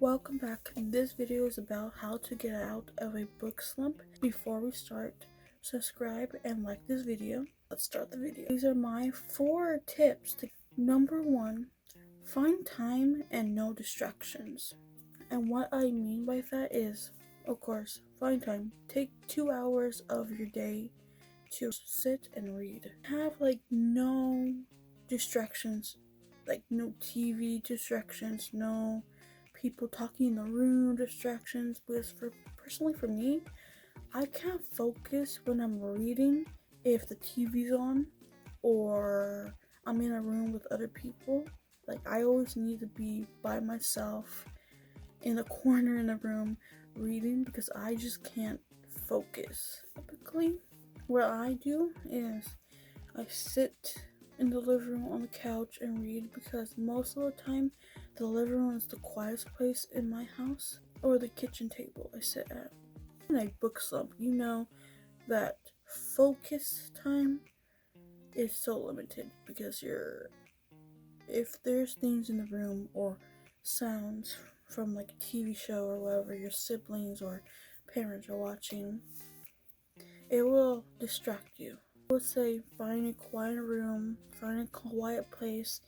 Welcome back. This video is about how to get out of a book slump. Before we start, subscribe and like this video. Let's start the video. These are my 4 tips. Number 1, find time and no distractions. And what I mean by that is, of course, find time. Take 2 hours of your day to sit and read. Have no distractions, no TV distractions, no people talking in the room distractions, because personally for me, I can't focus when I'm reading if the TV's on or I'm in a room with other people. I always need to be by myself in a corner in the room reading because I just can't focus. Typically, what I do is I sit in the living room on the couch and read, because most of the time the living room is the quietest place in my house, or the kitchen table I sit at. In a book slump, you know that focus time is so limited because if there's things in the room or sounds from a TV show or whatever your siblings or parents are watching, it will distract you. I would say find a quiet room, find a quiet place,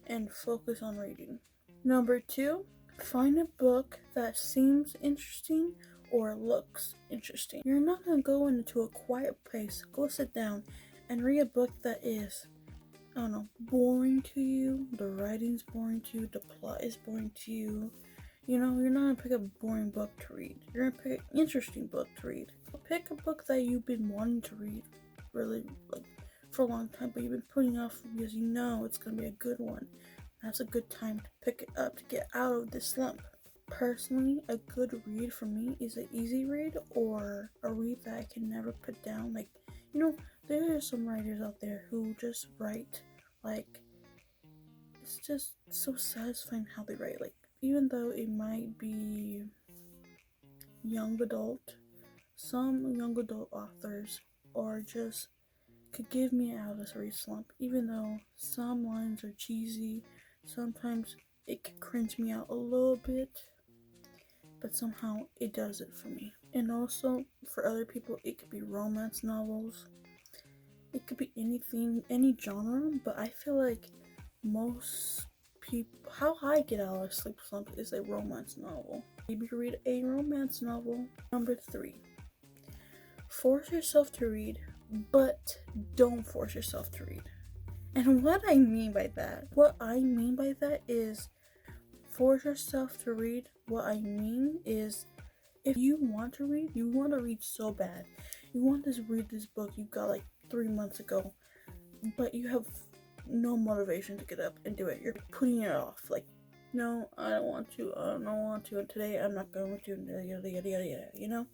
and focus on reading. Number 2, find a book that seems interesting or looks interesting. You're not going to go into a quiet place, go sit down and read a book that is, boring to you. The writing's boring to you, the plot is boring to you. You're not going to pick a boring book to read. You're going to pick an interesting book to read. Pick a book that you've been wanting to read really for a long time, but you've been putting off because you know it's going to be a good one. That's a good time to pick it up to get out of this slump. Personally, a good read for me is an easy read or a read that I can never put down. There are some writers out there who just write it's just so satisfying how they write. Even though it might be young adult, some young adult authors or just could give me out of this read slump. Even though some lines are cheesy, sometimes it could cringe me out a little bit, but somehow it does it for me. And also for other people, it could be romance novels. It could be anything, any genre, but I feel like most people, how I get out of a sleep slump is a romance novel. Maybe read a romance novel. Number 3, force yourself to read, but don't force yourself to read. And what I mean by that is force yourself to read. What I mean is, if you want to read so bad. You want to read this book you got 3 months ago, but you have no motivation to get up and do it. You're putting it off. No, I don't want to, and today I'm not going to, yada, yada, yada, yada,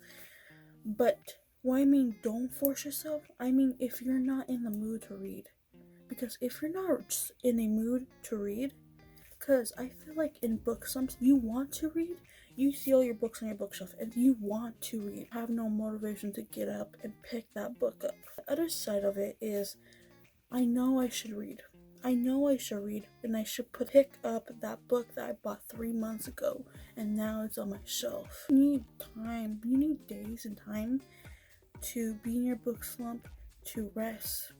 But what I mean, don't force yourself, I mean if you're not in the mood to read. Because if you're not in a mood to read, because I feel like in book slumps, you want to read, you see all your books on your bookshelf, and you want to read, have no motivation to get up and pick that book up. The other side of it is, I know I should read, and I should pick up that book that I bought 3 months ago, and now it's on my shelf. You need time, you need days and time to be in your book slump, to rest,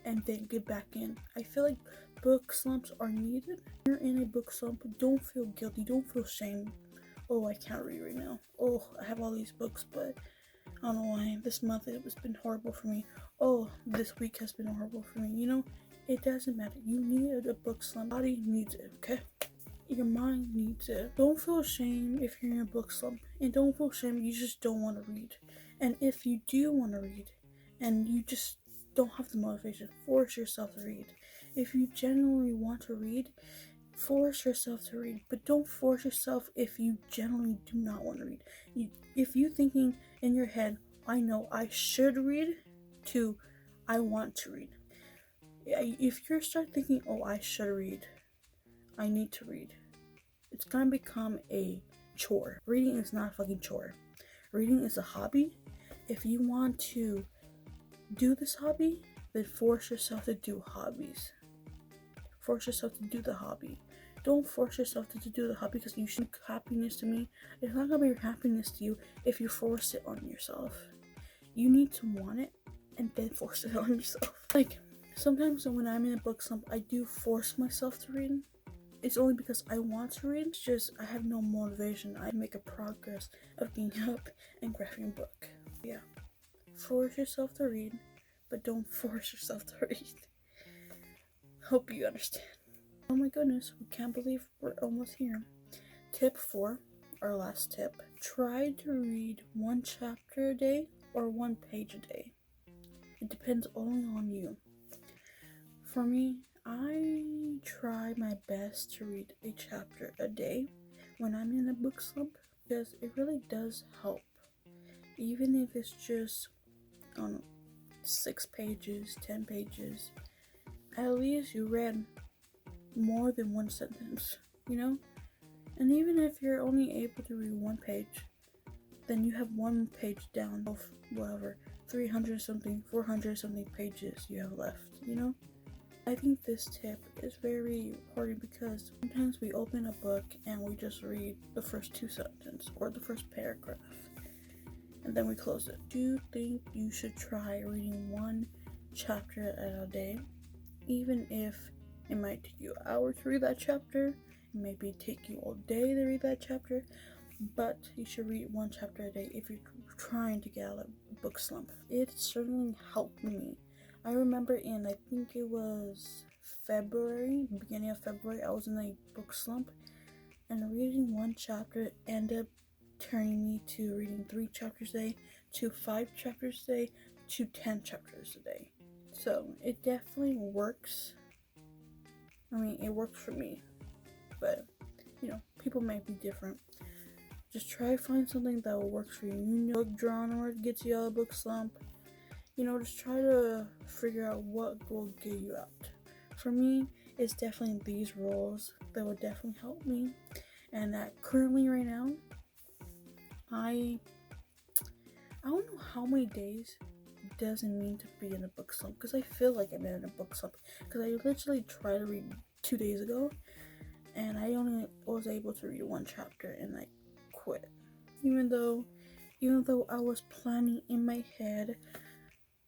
and then get back in. I feel like book slumps are needed. If you're in a book slump, don't feel guilty, don't feel shame. Oh, I can't read right now. Oh, I have all these books, but I don't know why. This month it's been horrible for me. Oh, this week has been horrible for me. It doesn't matter. You need a book slump. Your body needs it, okay? Your mind needs it. Don't feel shame if you're in a book slump. And don't feel shame you just don't want to read. And if you do want to read, and you just don't have the motivation, force yourself to read. If you genuinely want to read, force yourself to read, but don't force yourself if you genuinely do not want to read. If you thinking in your head, I know I should read, to I want to read. If you start thinking, oh, I should read, I need to read, it's gonna become a chore. Reading is not a fucking chore. Reading is a hobby. If you want to do this hobby, then force yourself to do hobbies. Force yourself to do the hobby. don't force yourself to do the hobby because you should. Happiness to me, it's not gonna be happiness to you if you force it on yourself. You need to want it and then force it on yourself. Like, sometimes when I'm in a book slump, I do force myself to read. It's only because I want to read. It's just I have no motivation. I make a progress of being up and grabbing a book. Yeah. Force yourself to read, but don't force yourself to read. Hope you understand. Oh my goodness, we can't believe we're almost here. Tip 4, our last tip. Try to read 1 chapter a day or 1 page a day. It depends only on you. For me, I try my best to read a chapter a day when I'm in a book slump because it really does help. Even if it's just, 6 pages, 10 pages, at least you read more than 1 sentence, And even if you're only able to read 1 page, then you have 1 page down of whatever, 300 something, 400 something pages you have left, I think this tip is very important because sometimes we open a book and we just read the first 2 sentences or the first paragraph and then we close it. Do you think you should try reading 1 chapter a day? Even if it might take you an hour to read that chapter, it maybe take you all day to read that chapter, but you should read 1 chapter a day if you're trying to get out of a book slump. It certainly helped me. I remember I think it was beginning of February, I was in a book slump, and reading 1 chapter ended up turning me to reading 3 chapters a day, to 5 chapters a day, to 10 chapters a day. So it definitely works. It works for me, but people might be different. Just try to find something that will work for you. Book genre gets you out of book slump. Just try to figure out what will get you out. For me, it's definitely these rules that will definitely help me. And that currently right now, I don't know how many days it doesn't mean to be in a book slump, because I feel like I'm in a book slump, because I literally tried to read 2 days ago, and I only was able to read 1 chapter, and I quit. Even though I was planning in my head,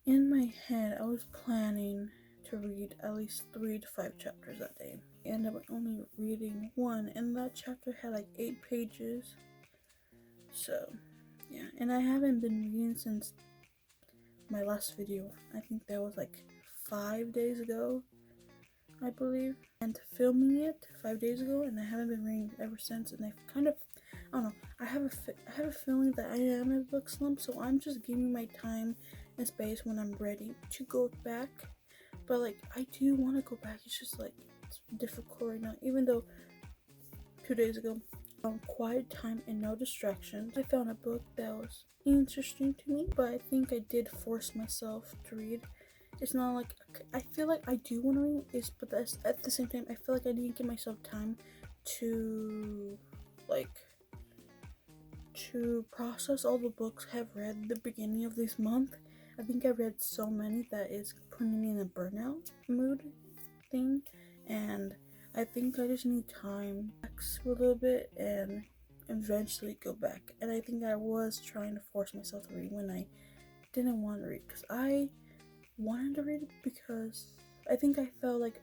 I was planning to read at least 3 to 5 chapters that day. I ended up only reading 1, and that chapter had like 8 pages. So, yeah. And I haven't been reading since my last video. I think that was like 5 days ago, I believe. And filming it 5 days ago, and I haven't been reading ever since. And I've kind of, I don't know, I have a feeling that I am in a book slump, so I'm just giving my time and space when I'm ready to go back. But I do want to go back. It's just it's difficult right now. Even though 2 days ago, quiet time and no distractions, I found a book that was interesting to me, but I think I did force myself to read. It's not I feel like I do want to read, but at the same time, I feel like I need to give myself time to process all the books I've read at the beginning of this month. I think I read so many that it's putting me in a burnout mood thing, and I think I just need time to relax a little bit and eventually go back. And I think I was trying to force myself to read when I didn't want to read, because I wanted to read because I think I felt like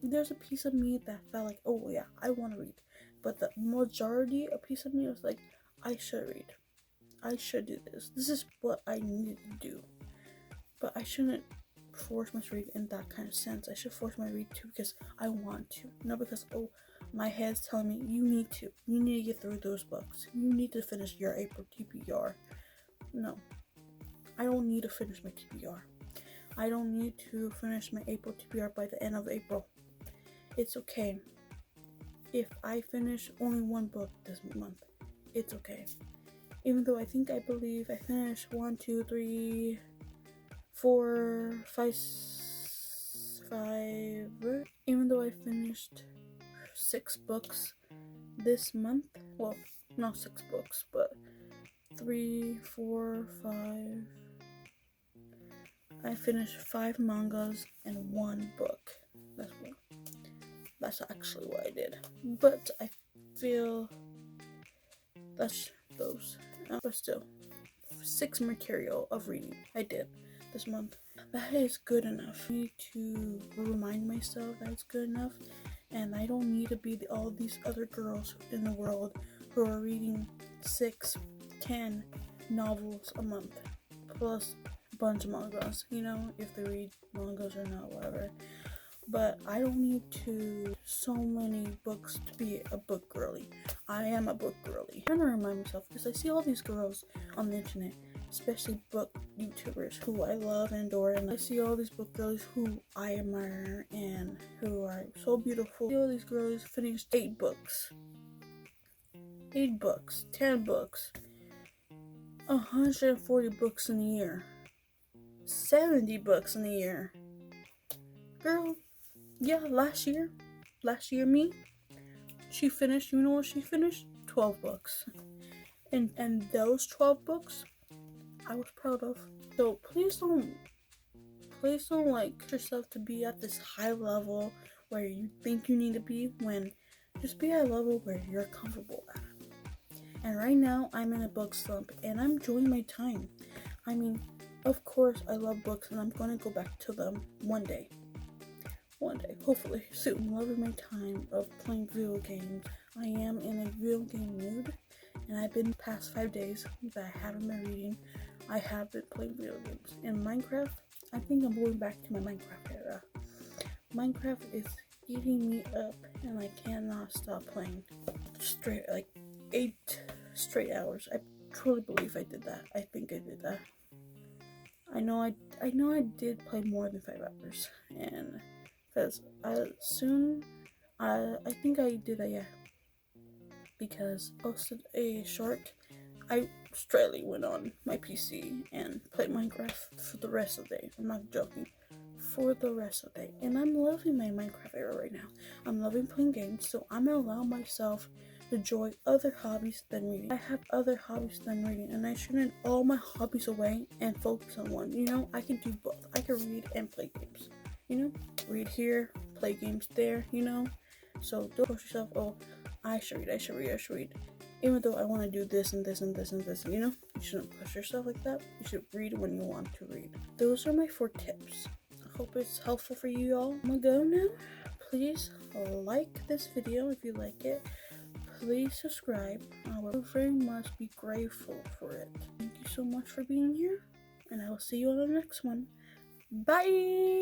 there's a piece of me that felt like, oh yeah, I want to read, but the majority, a piece of me was like, I should read. I should do this. This is what I needed to do. But I shouldn't force myself to read in that kind of sense. I should force my read too because I want to. Not because, my head's telling me, you need to get through those books. You need to finish your April TBR. No. I don't need to finish my TBR. I don't need to finish my April TBR by the end of April. It's okay. If I finish only 1 book this month, it's okay. Even though I believe I finished 1, 2, 3, 4, 5. Even though I finished 6 books this month, well, not 6 books, but 3, 4, 5. I finished 5 mangas and 1 book. That's actually what I did. But I feel that's those. But still, 6 material of reading I did this month. That is good enough. I need to remind myself that it's good enough, and I don't need to be all these other girls in the world who are reading 6, 10 novels a month, plus a bunch of mangas, if they read mangas or not, whatever. But I don't need so many books to be a book girly. I am a book girly. I'm trying to remind myself, because I see all these girls on the internet, especially book YouTubers who I love and adore, and I see all these book girls who I admire and who are so beautiful. I see all these girls finished 8 books, 10 books, 140 books in a year, 70 books in a year. Girl, yeah, last year me, she finished, you know what she finished? 12 books. And those 12 books I was proud of. So please don't like yourself to be at this high level where you think you need to be, when just be at a level where you're comfortable at. And right now I'm in a book slump and I'm enjoying my time. I mean, of course I love books and I'm gonna go back to them one day, hopefully soon. Loving my time of playing video games. I am in a video game mood, and I've been past 5 days that I haven't been reading. I have been playing video games. In Minecraft, I think I'm going back to my Minecraft era. Minecraft is eating me up, and I cannot stop playing. Straight, 8 straight hours. I truly believe I did that. I think I did that. I know I did play more than 5 hours, and because I think I did that, yeah, because I posted a short. I straightly went on my PC and played Minecraft for the rest of the day. I'm not joking. For the rest of the day. And I'm loving my Minecraft era right now. I'm loving playing games, so I'm gonna allow myself to enjoy other hobbies than reading. I have other hobbies than reading, and I shouldn't all my hobbies away and focus on one. I can do both. I can read and play games. Read here, play games there, So don't push yourself, oh, I should read. Even though I want to do this and this and this and this, you shouldn't push yourself like that. You should read when you want to read. Those are my 4 tips. I hope it's helpful for you all. I'm gonna go now. Please like this video if you like it. Please subscribe. I will very much be grateful for it. Thank you so much for being here, and I will see you on the next one. Bye!